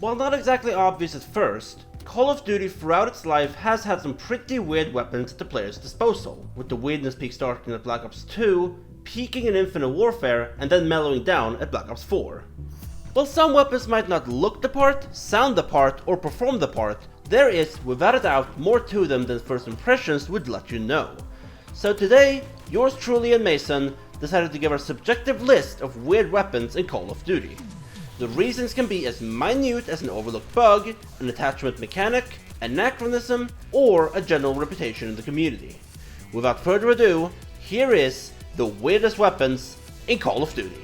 While not exactly obvious at first, Call of Duty throughout its life has had some pretty weird weapons at the player's disposal, with the weirdness peak starting at Black Ops 2, peaking in Infinite Warfare, and then mellowing down at Black Ops 4. While some weapons might not look the part, sound the part, or perform the part, there is, without a doubt, more to them than first impressions would let you know. So today, yours truly and Mason decided to give our subjective list of weird weapons in Call of Duty. The reasons can be as minute as an overlooked bug, an attachment mechanic, anachronism, or a general reputation in the community. Without further ado, here is the weirdest weapons in Call of Duty.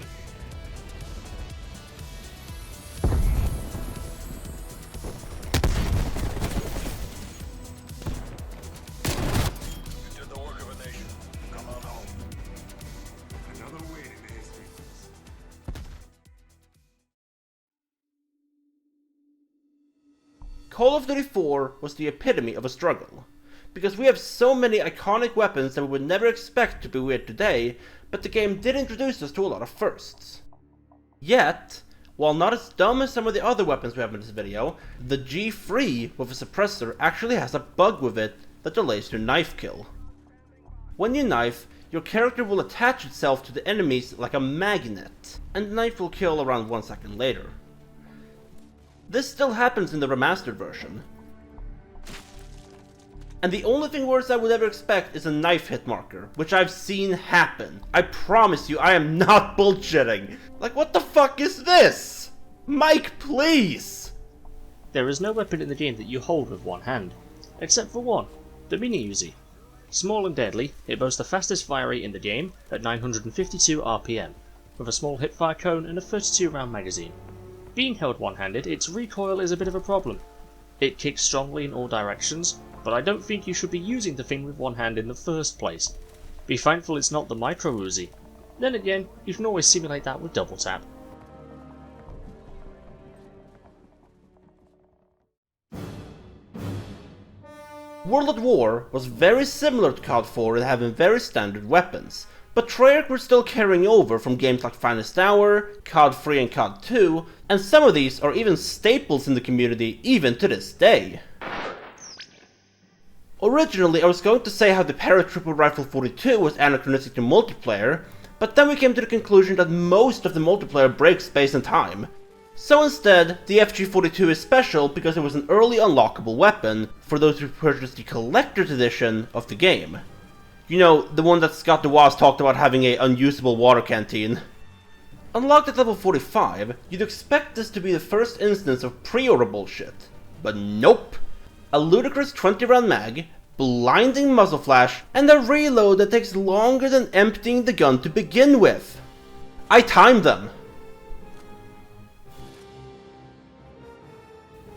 Call of Duty 4 was the epitome of a struggle, because we have so many iconic weapons that we would never expect to be weird today, but the game did introduce us to a lot of firsts. Yet, while not as dumb as some of the other weapons we have in this video, the G3 with a suppressor actually has a bug with it that delays your knife kill. When you knife, your character will attach itself to the enemies like a magnet, and the knife will kill around 1 second later. This still happens in the remastered version. And the only thing worse I would ever expect is a knife hit marker, which I've seen happen. I promise you, I am not bullshitting. Like, what the fuck is this? Mike, please! There is no weapon in the game that you hold with one hand, except for one, the Mini Uzi. Small and deadly, it boasts the fastest fire rate in the game at 952 RPM, with a small hipfire cone and a 32 round magazine. Being held one-handed, its recoil is a bit of a problem. It kicks strongly in all directions, but I don't think you should be using the thing with one hand in the first place. Be thankful it's not the Micro Uzi. Then again, you can always simulate that with double tap. World at War was very similar to COD 4 in having very standard weapons, but Treyarch were still carrying over from games like Finest Hour, COD 3 and COD 2, and some of these are even staples in the community even to this day. Originally I was going to say how the Paratrooper Rifle 42 was anachronistic to multiplayer, but then we came to the conclusion that most of the multiplayer breaks space and time. So instead, the FG42 is special because it was an early unlockable weapon for those who purchased the collector's edition of the game. You know, the one that Scott DeWaz talked about having a unusable water canteen. Unlocked at level 45, you'd expect this to be the first instance of pre-order bullshit. But nope! A ludicrous 20 round mag, blinding muzzle flash, and a reload that takes longer than emptying the gun to begin with. I timed them!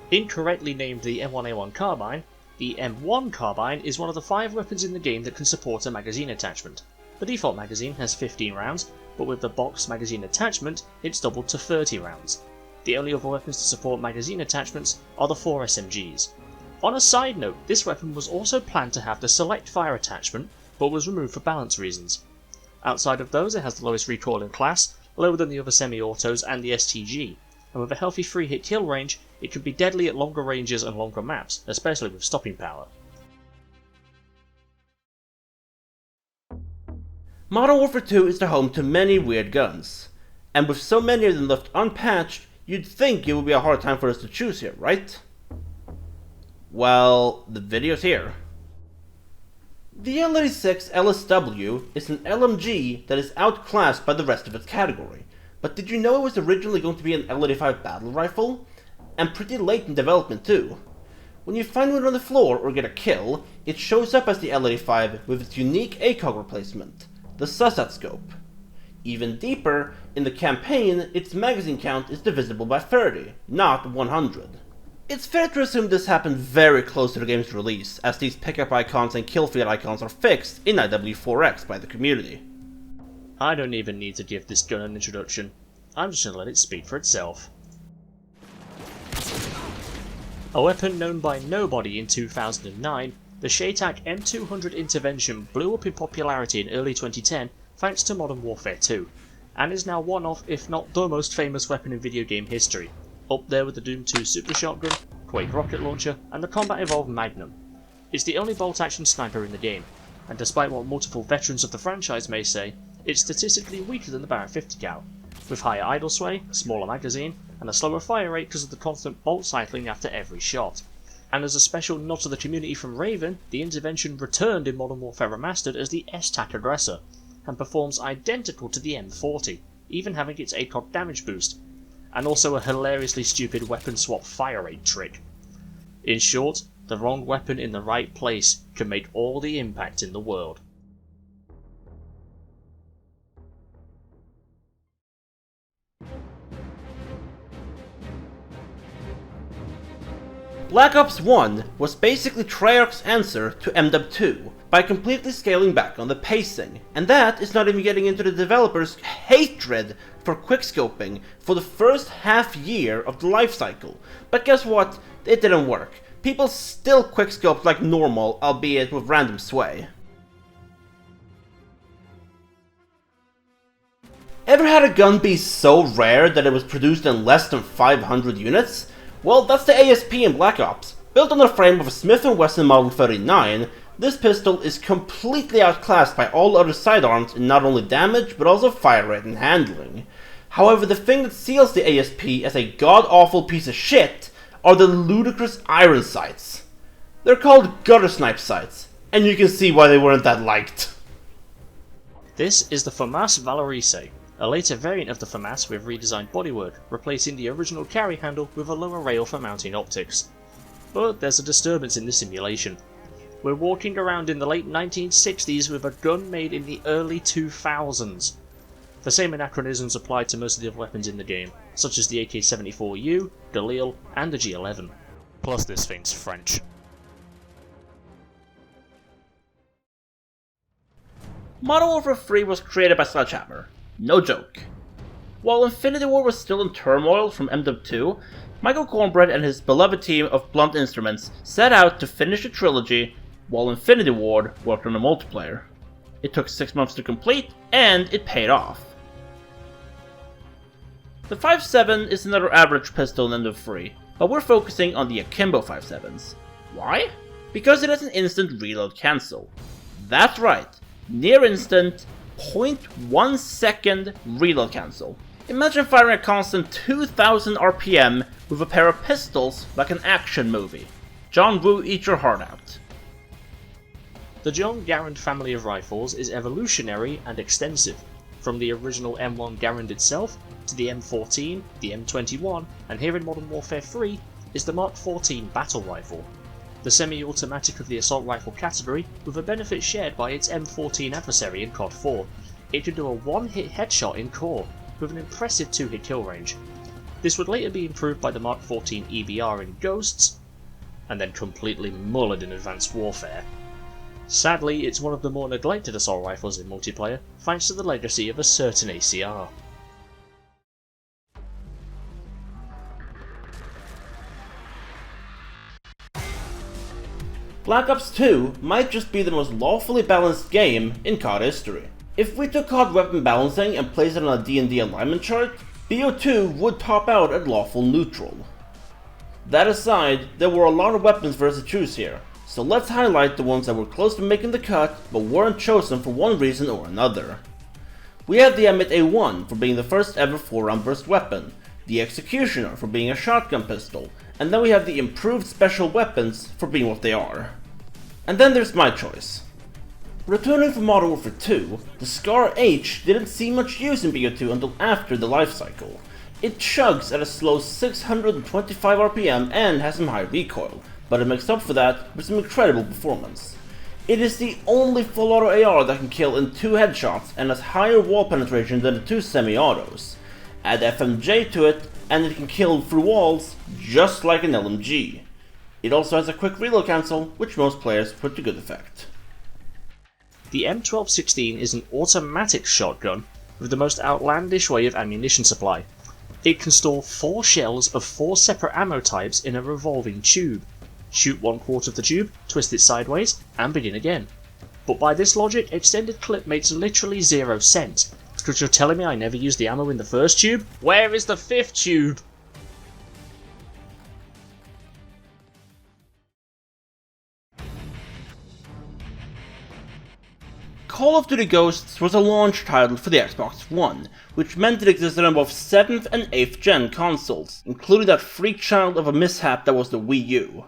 Incorrectly named the M1A1 carbine, the M1 carbine is one of the 5 weapons in the game that can support a magazine attachment. The default magazine has 15 rounds, but with the box magazine attachment, it's doubled to 30 rounds. The only other weapons to support magazine attachments are the 4 SMGs. On a side note, this weapon was also planned to have the select fire attachment, but was removed for balance reasons. Outside of those, it has the lowest recoil in class, lower than the other semi-autos and the STG, and with a healthy 3-hit kill range, it can be deadly at longer ranges and longer maps, especially with stopping power. Modern Warfare 2 is the home to many weird guns, and with so many of them left unpatched, you'd think it would be a hard time for us to choose here, right? Well, the video's here. The L86 LSW is an LMG that is outclassed by the rest of its category, but did you know it was originally going to be an L85 battle rifle? And pretty late in development too. When you find one on the floor or get a kill, it shows up as the L85 with its unique ACOG replacement, the SUSAT scope. Even deeper, in the campaign, its magazine count is divisible by 30, not 100. It's fair to assume this happened very close to the game's release, as these pickup icons and kill feed icons are fixed in IW4X by the community. I don't even need to give this gun an introduction. I'm just gonna let it speak for itself. A weapon known by nobody in 2009, the Shaytak M200 Intervention blew up in popularity in early 2010 thanks to Modern Warfare 2, and is now one of, if not the most famous weapon in video game history, up there with the Doom 2 Super Shotgun, Quake Rocket Launcher, and the combat-evolved Magnum. It's the only bolt-action sniper in the game, and despite what multiple veterans of the franchise may say, it's statistically weaker than the Barrett 50 cal, with higher idle sway, a smaller magazine, and a slower fire rate because of the constant bolt cycling after every shot. And as a special nod to the community from Raven, the intervention returned in Modern Warfare Remastered as the S-TAC Aggressor, and performs identical to the M40, even having its ACOG damage boost, and also a hilariously stupid weapon swap fire rate trick. In short, the wrong weapon in the right place can make all the impact in the world. Black Ops 1 was basically Treyarch's answer to MW2 by completely scaling back on the pacing, and that is not even getting into the developers' hatred for quickscoping for the first half year of the lifecycle. But guess what? It didn't work. People still quickscoped like normal, albeit with random sway. Ever had a gun be so rare that it was produced in less than 500 units? Well, that's the ASP in Black Ops. Built on the frame of a Smith & Wesson Model 39, this pistol is completely outclassed by all other sidearms in not only damage, but also fire rate and handling. However, the thing that seals the ASP as a god-awful piece of shit are the ludicrous iron sights. They're called gutter snipe sights, and you can see why they weren't that liked. This is the FAMAS Valorise, a later variant of the FAMAS with redesigned bodywork, replacing the original carry handle with a lower rail for mounting optics. But there's a disturbance in this simulation. We're walking around in the late 1960s with a gun made in the early 2000s. The same anachronisms apply to most of the other weapons in the game, such as the AK-74U, Galil, and the G11. Plus this thing's French. Modern Warfare 3 was created by Sledgehammer. No joke. While Infinity Ward was still in turmoil from MW2, Michael Cornbread and his beloved team of Blunt Instruments set out to finish the trilogy, while Infinity Ward worked on the multiplayer. It took 6 months to complete, and it paid off. The 5.7 is another average pistol in MW3, but we're focusing on the Akimbo 5.7s. Why? Because it has an instant reload cancel. That's right, near instant, 0.1 second reload cancel. Imagine firing a constant 2000 RPM with a pair of pistols like an action movie. John Woo, eat your heart out. The John Garand family of rifles is evolutionary and extensive, from the original M1 Garand itself to the M14, the M21, and here in Modern Warfare 3 is the Mark 14 battle rifle, the semi-automatic of the assault rifle category with a benefit shared by its M14 adversary in COD 4. It can do a one-hit headshot in core, with an impressive 2-hit kill range. This would later be improved by the Mark 14 EBR in Ghosts, and then completely mullered in Advanced Warfare. Sadly, it's one of the more neglected assault rifles in multiplayer, thanks to the legacy of a certain ACR. Black Ops 2 might just be the most lawfully balanced game in COD history. If we took COD weapon balancing and placed it on a D&D alignment chart, BO2 would top out at lawful neutral. That aside, there were a lot of weapons for us to choose here, so let's highlight the ones that were close to making the cut but weren't chosen for one reason or another. We have the Emmett A1 for being the first ever 4-round burst weapon, the Executioner for being a shotgun pistol, and then we have the improved special weapons for being what they are. And then there's my choice. Returning from Modern Warfare 2, the Scar H didn't see much use in BO2 until after the life cycle. It chugs at a slow 625 RPM and has some high recoil, but it makes up for that with some incredible performance. It is the only full auto AR that can kill in 2 headshots and has higher wall penetration than the 2 semi-autos. Add FMJ to it and it can kill through walls just like an LMG. It also has a quick reload cancel, which most players put to good effect. The M1216 is an automatic shotgun with the most outlandish way of ammunition supply. It can store 4 shells of 4 separate ammo types in a revolving tube. Shoot 1/4 of the tube, twist it sideways, and begin again. But by this logic, extended clip makes literally 0 sense. Because you're telling me I never used the ammo in the first tube? Where is the 5th tube? Call of Duty Ghosts was a launch title for the Xbox One, which meant it existed on both 7th and 8th gen consoles, including that freak child of a mishap that was the Wii U.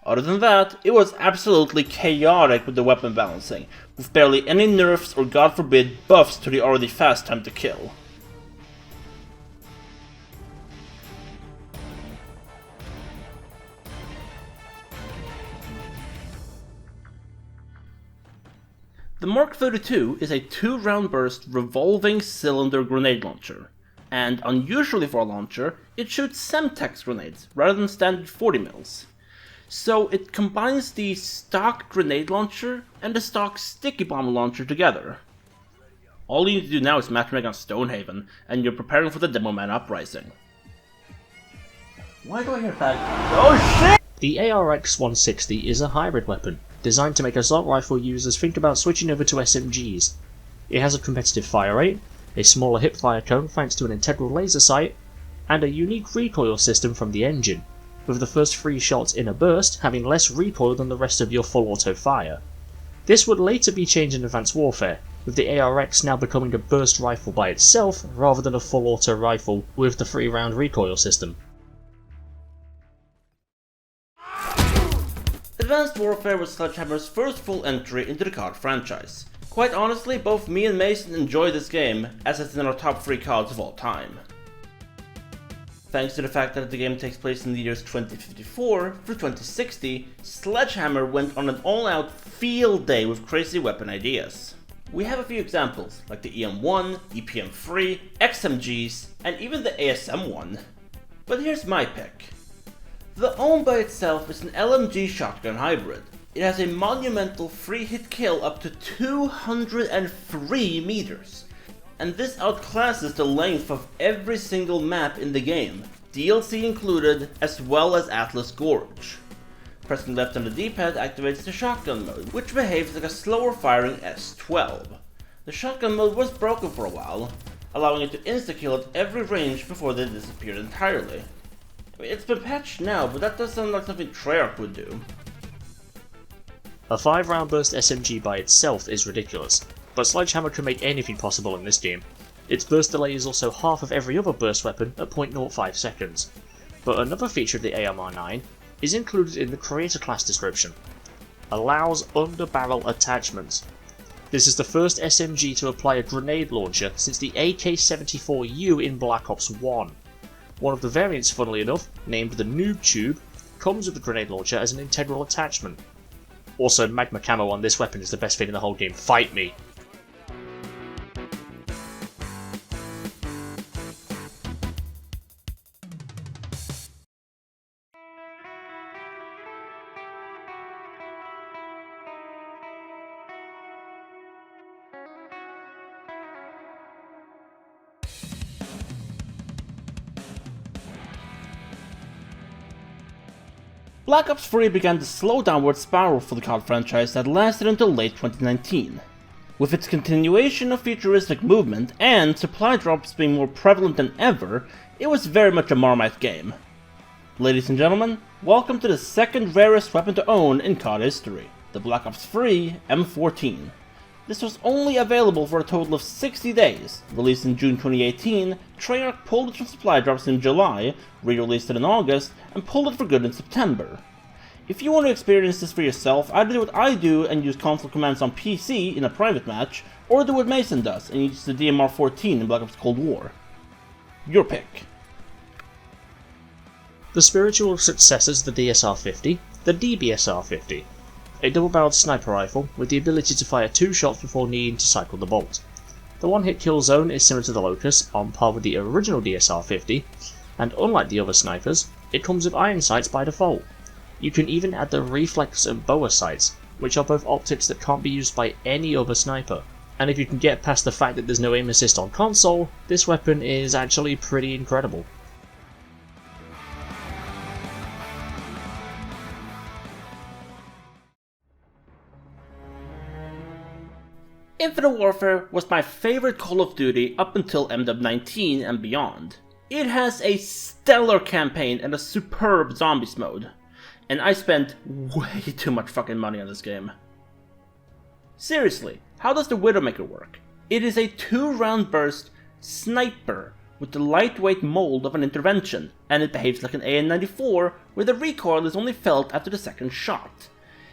Other than that, it was absolutely chaotic with the weapon balancing, with barely any nerfs or god forbid buffs to the already fast time to kill. The Mark 32 is a 2-round burst revolving cylinder grenade launcher, and unusually for a launcher, it shoots Semtex grenades rather than standard 40 mils. So it combines the stock grenade launcher and the stock sticky bomb launcher together. All you need to do now is matchmake on Stonehaven, and you're preparing for the Demo Man Uprising. Why do I hear that? Oh shit! The ARX 160 is a hybrid weapon, designed to make assault rifle users think about switching over to SMGs. It has a competitive fire rate, a smaller hipfire cone thanks to an integral laser sight, and a unique recoil system from the engine, with the first 3 shots in a burst having less recoil than the rest of your full auto fire. This would later be changed in Advanced Warfare, with the ARX now becoming a burst rifle by itself rather than a full auto rifle with the 3-round recoil system. Advanced Warfare was Sledgehammer's first full entry into the COD franchise. Quite honestly, both me and Mason enjoy this game, as it's in our top 3 CODs of all time. Thanks to the fact that the game takes place in the years 2054 through 2060, Sledgehammer went on an all-out field day with crazy weapon ideas. We have a few examples, like the EM1, EPM3, XMGs, and even the ASM1. But here's my pick. The OWN by itself is an LMG shotgun hybrid. It has a monumental 3-hit kill up to 203 meters. And this outclasses the length of every single map in the game, DLC included, as well as Atlas Gorge. Pressing left on the D-pad activates the shotgun mode, which behaves like a slower firing S12. The shotgun mode was broken for a while, allowing it to insta-kill at every range before they disappeared entirely. It's been patched now, but that does sound like something Treyarch would do. A 5-round burst SMG by itself is ridiculous, but Sledgehammer can make anything possible in this game. Its burst delay is also half of every other burst weapon at 0.05 seconds. But another feature of the AMR9 is included in the creator class description. Allows under-barrel attachments. This is the first SMG to apply a grenade launcher since the AK-74U in Black Ops 1. One of the variants, funnily enough, named the Noob Tube, comes with the grenade launcher as an integral attachment. Also, magma camo on this weapon is the best thing in the whole game. Fight me! Black Ops 3 began the slow downward spiral for the COD franchise that lasted until late 2019. With its continuation of futuristic movement and supply drops being more prevalent than ever, it was very much a Marmite game. Ladies and gentlemen, welcome to the second rarest weapon to own in COD history, the Black Ops 3 M14. This was only available for a total of 60 days. Released in June 2018, Treyarch pulled it from supply drops in July, re-released it in August, and pulled it for good in September. If you want to experience this for yourself, either do what I do and use console commands on PC in a private match, or do what Mason does and use the DMR-14 in Black Ops Cold War. Your pick. The spiritual successors of the DSR-50, the DBSR-50. A double-barreled sniper rifle with the ability to fire 2 shots before needing to cycle the bolt. The one-hit kill zone is similar to the Locust, on par with the original DSR-50, and unlike the other snipers, it comes with iron sights by default. You can even add the reflex and boa sights, which are both optics that can't be used by any other sniper. And if you can get past the fact that there's no aim assist on console, this weapon is actually pretty incredible. Infinite Warfare was my favorite Call of Duty up until MW19 and beyond. It has a stellar campaign and a superb zombies mode. And I spent way too much fucking money on this game. Seriously, How does the Widowmaker work? It is a 2-round burst sniper with the lightweight mold of an intervention, and it behaves like an AN-94, where the recoil is only felt after the second shot.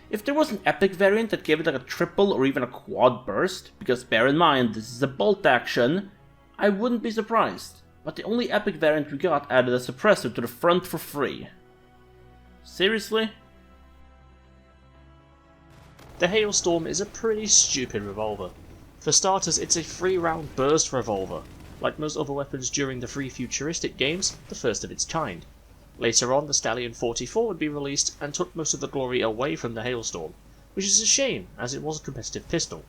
If there was an epic variant that gave it like a triple or even a quad burst, because bear in mind this is a bolt action, I wouldn't be surprised. But the only epic variant we got added a suppressor to the front for free. Seriously? The Hailstorm is a pretty stupid revolver. For starters, it's a 3-round burst revolver. Like most other weapons during the free futuristic games, the first of its kind. Later on, the Stallion 44 would be released and took most of the glory away from the Hailstorm, which is a shame as it was a competitive pistol.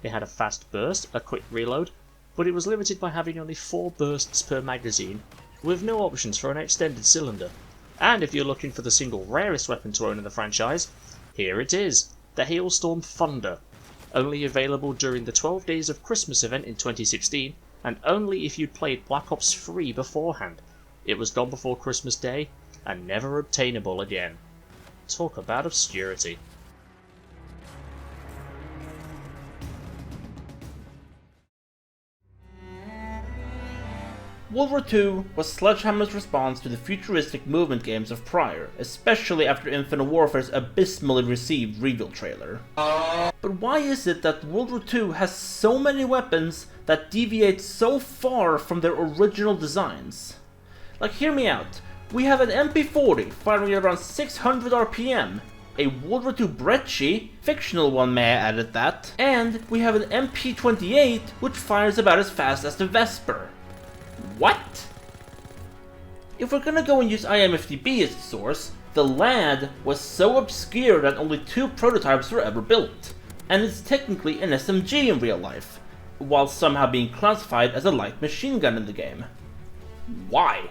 It had a fast burst, a quick reload, but it was limited by having only 4 bursts per magazine, with no options for an extended cylinder. And if you're looking for the single rarest weapon to own in the franchise, here it is, the Hailstorm Thunder, only available during the 12 Days of Christmas event in 2016, and only if you'd played Black Ops 3 beforehand. It was gone before Christmas Day, and never obtainable again. Talk about obscurity. World War II was Sledgehammer's response to the futuristic movement games of prior, especially after Infinite Warfare's abysmally received reveal trailer. But why is it that World War II has so many weapons that deviate so far from their original designs? Like, hear me out. We have an MP40 firing at around 600 RPM, a World War II Brecci, fictional one may I add at that, and we have an MP28 which fires about as fast as the Vesper. What? If we're gonna go and use IMFDB as the source, the LAD was so obscure that only 2 prototypes were ever built, and it's technically an SMG in real life, while somehow being classified as a light machine gun in the game. Why?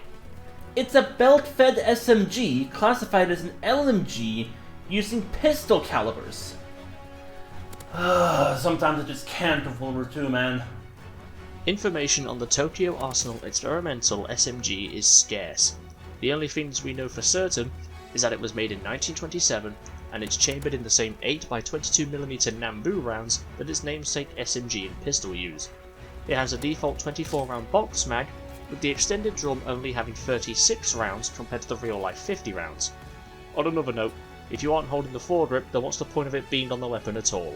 It's a belt-fed SMG classified as an LMG using pistol calibers. Sometimes I just can't with World War II, man. Information on the Tokyo Arsenal experimental SMG is scarce. The only things we know for certain is that it was made in 1927 and it's chambered in the same 8x22mm Nambu rounds that its namesake SMG and pistol use. It has a default 24-round box mag, with the extended drum only having 36 rounds compared to the real-life 50 rounds. On another note, if you aren't holding the foregrip, then what's the point of it being on the weapon at all?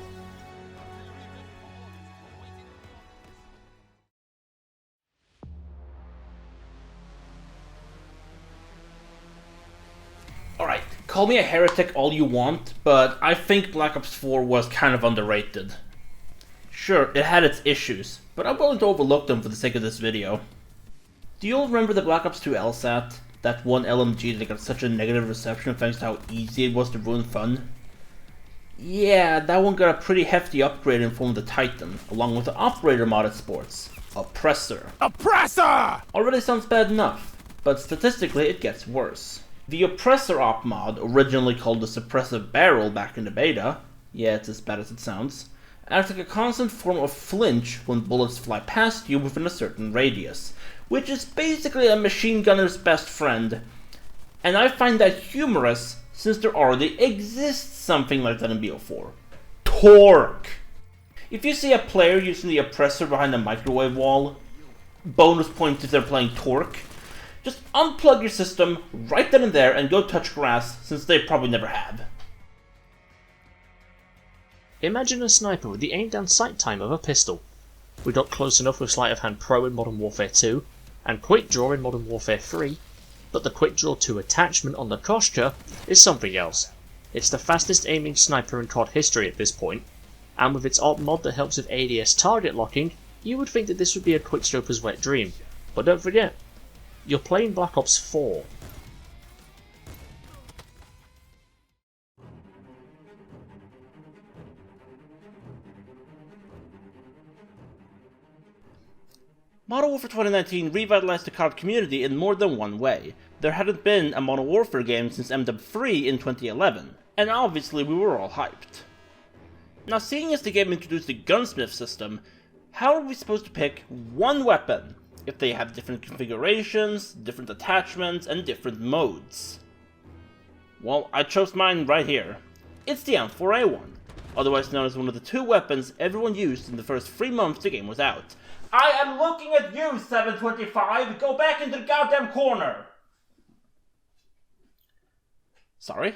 Alright, call me a heretic all you want, but I think Black Ops 4 was kind of underrated. Sure, it had its issues, but I'm willing to overlook them for the sake of this video. Do you all remember the Black Ops 2 LSAT? That one LMG that got such a negative reception thanks to how easy it was to ruin fun? Yeah, that one got a pretty hefty upgrade in form of the Titan, along with the operator modded sports. Oppressor. Oppressor! Already sounds bad enough, but statistically it gets worse. The Oppressor op mod, originally called the Suppressive Barrel back in the beta, yeah, it's as bad as it sounds, acts like a constant form of flinch when bullets fly past you within a certain radius, which is basically a machine gunner's best friend. And I find that humorous since there already exists something like that in BO4. Torque! If you see a player using the Oppressor behind a microwave wall, bonus points if they're playing Torque, just unplug your system right then and there and go touch grass, since they probably never have. Imagine a sniper with the aim down sight time of a pistol. We got close enough with Sleight of Hand Pro in Modern Warfare 2, and Quick Draw in Modern Warfare 3, but the Quick Draw 2 attachment on the Koshka is something else. It's the fastest aiming sniper in COD history at this point, and with its alt mod that helps with ADS target locking, you would think that this would be a quickscoper's wet dream. But don't forget, you're playing Black Ops 4. Modern Warfare 2019 revitalized the COD community in more than one way. There hadn't been a Modern Warfare game since MW3 in 2011, and obviously we were all hyped. Now, seeing as the game introduced the gunsmith system, how are we supposed to pick one weapon if they have different configurations, different attachments, and different modes? Well, I chose mine right here. It's the M4A1. otherwise known as one of the 2 weapons everyone used in the first 3 months the game was out. I am looking at you, 725! Go back into the goddamn corner! Sorry?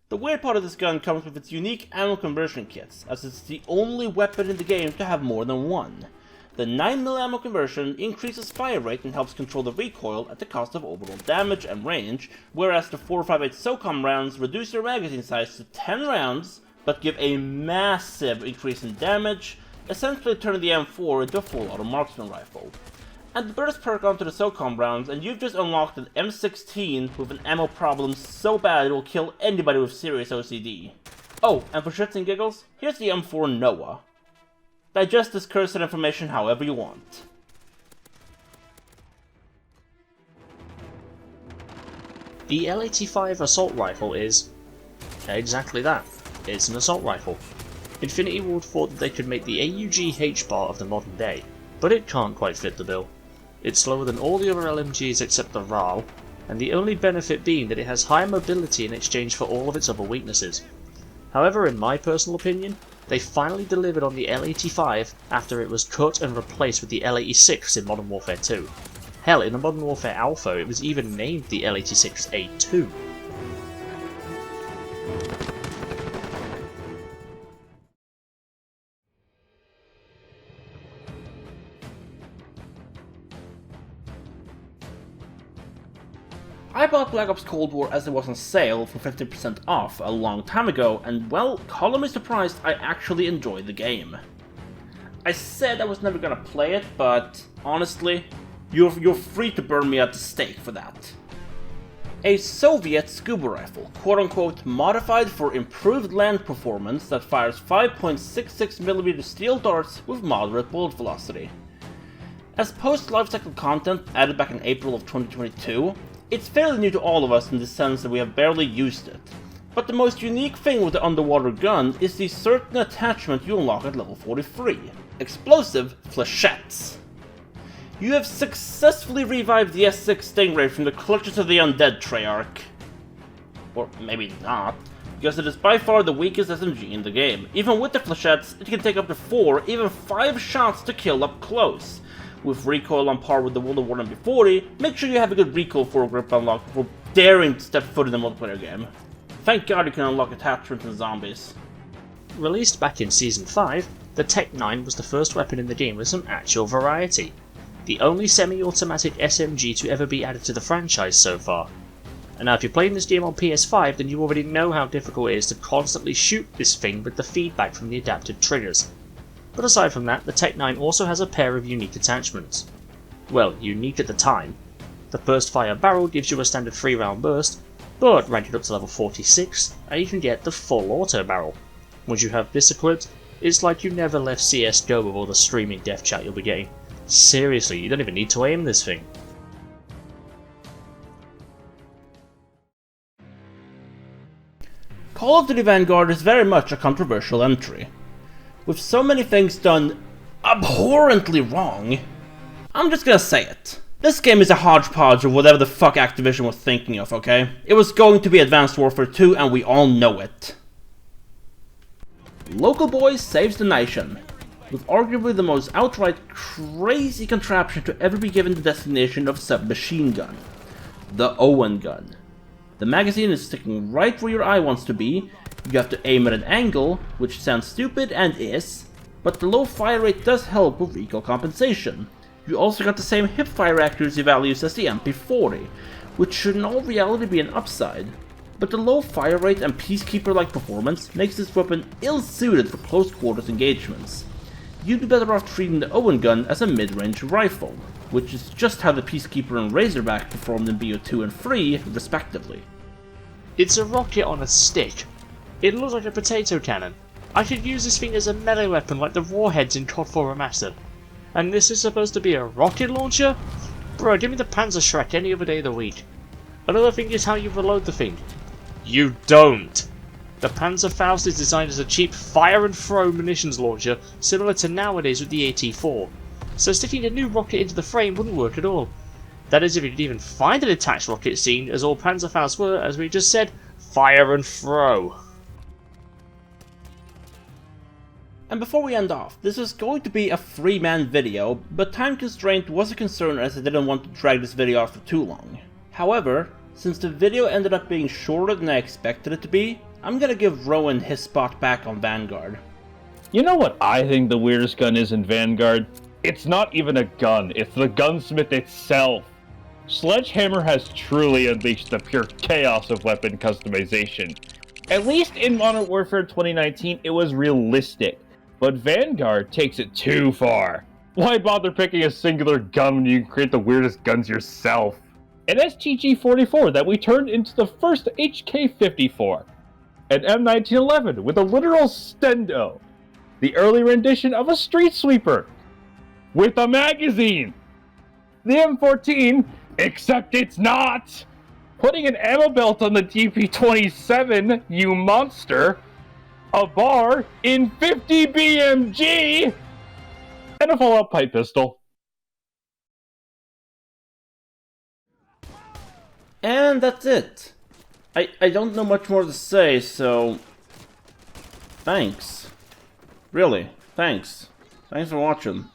The weird part of this gun comes with its unique ammo conversion kits, as it's the only weapon in the game to have more than one. The 9mm ammo conversion increases fire rate and helps control the recoil at the cost of overall damage and range, whereas the 4.58 SOCOM rounds reduce their magazine size to 10 rounds, but give a massive increase in damage, essentially turning the M4 into a full-auto marksman rifle. Add the burst perk onto the SOCOM rounds, and you've just unlocked an M16 with an ammo problem so bad it will kill anybody with serious OCD. Oh, and for shits and giggles, here's the M4 Noah. Digest this cursed information however you want. The L85 assault rifle is exactly that. It's an assault rifle. Infinity Ward thought that they could make the AUG H-bar of the modern day, but it can't quite fit the bill. It's slower than all the other LMGs except the RAL, and the only benefit being that it has higher mobility in exchange for all of its other weaknesses. However, in my personal opinion, they finally delivered on the L85 after it was cut and replaced with the L86 in Modern Warfare 2. Hell, in the Modern Warfare Alpha it was even named the L86A2. I bought Black Ops Cold War as it was on sale for 50% off a long time ago, and well, call me surprised, I actually enjoyed the game. I said I was never gonna play it, but honestly, you're free to burn me at the stake for that. A Soviet scuba rifle, quote-unquote modified for improved land performance that fires 5.66mm steel darts with moderate bullet velocity. As post-lifecycle content added back in April of 2022, it's fairly new to all of us in the sense that we have barely used it. But the most unique thing with the underwater gun is the certain attachment you unlock at level 43. Explosive flechettes. You have successfully revived the S6 Stingray from the clutches of the undead Treyarch. Or maybe not, because it is by far the weakest SMG in the game. Even with the flechettes, it can take up to 4, even 5 shots to kill up close. With recoil on par with the World of War MP40, make sure you have a good recoil foregrip unlocked before daring to step foot in the multiplayer game. Thank God you can unlock attachments and zombies. Released back in Season 5, the Tech 9 was the first weapon in the game with some actual variety. The only semi-automatic SMG to ever be added to the franchise so far. And now if you're playing this game on PS5, then you already know how difficult it is to constantly shoot this thing with the feedback from the adapted triggers. But aside from that, the Tech 9 also has a pair of unique attachments. Well, unique at the time. The burst fire barrel gives you a standard 3-round burst, but rank it up to level 46, and you can get the full auto barrel. Once you have this equipped, it's like you never left CSGO with all the streaming death chat you'll be getting. Seriously, you don't even need to aim this thing. Call of Duty Vanguard is very much a controversial entry. With so many things done abhorrently wrong, I'm just gonna say it. This game is a hodgepodge of whatever the fuck Activision was thinking of, okay? It was going to be Advanced Warfare 2 and we all know it. Local Boy saves the nation, with arguably the most outright crazy contraption to ever be given the designation of submachine gun. The Owen gun. The magazine is sticking right where your eye wants to be. You have to aim at an angle, which sounds stupid and is, but the low fire rate does help with recoil compensation. You also got the same hipfire accuracy values as the MP40, which should in all reality be an upside, but the low fire rate and peacekeeper-like performance makes this weapon ill-suited for close quarters engagements. You'd be better off treating the Owen gun as a mid-range rifle, which is just how the Peacekeeper and Razorback performed in BO2 and 3, respectively. It's a rocket on a stick. It looks like a potato cannon. I could use this thing as a melee weapon like the warheads in COD 4 Remastered. And this is supposed to be a rocket launcher? Bro, give me the Panzerschreck any other day of the week. Another thing is how you reload the thing. You don't! The Panzerfaust is designed as a cheap fire and throw munitions launcher, similar to nowadays with the AT4. So sticking a new rocket into the frame wouldn't work at all. That is if you could even find a detached rocket scene, as all Panzerfausts were, as we just said, fire and throw. And before we end off, this is going to be a 3-man video, but time constraint was a concern as I didn't want to drag this video out for too long. However, since the video ended up being shorter than I expected it to be, I'm gonna give Rowan his spot back on Vanguard. You know what I think the weirdest gun is in Vanguard? It's not even a gun, it's the gunsmith itself. Sledgehammer has truly unleashed the pure chaos of weapon customization. At least in Modern Warfare 2019, it was realistic, but Vanguard takes it too far. Why bother picking a singular gun when you can create the weirdest guns yourself? An STG-44 that we turned into the first HK-54. An M1911 with a literal stendo. The early rendition of a street sweeper with a magazine. The M14, except it's not. Putting an ammo belt on the DP-27, you monster. A bar in 50 BMG. And a Fallout pipe pistol. And that's it. I don't know much more to say, so thanks. Really, thanks. Thanks for watching.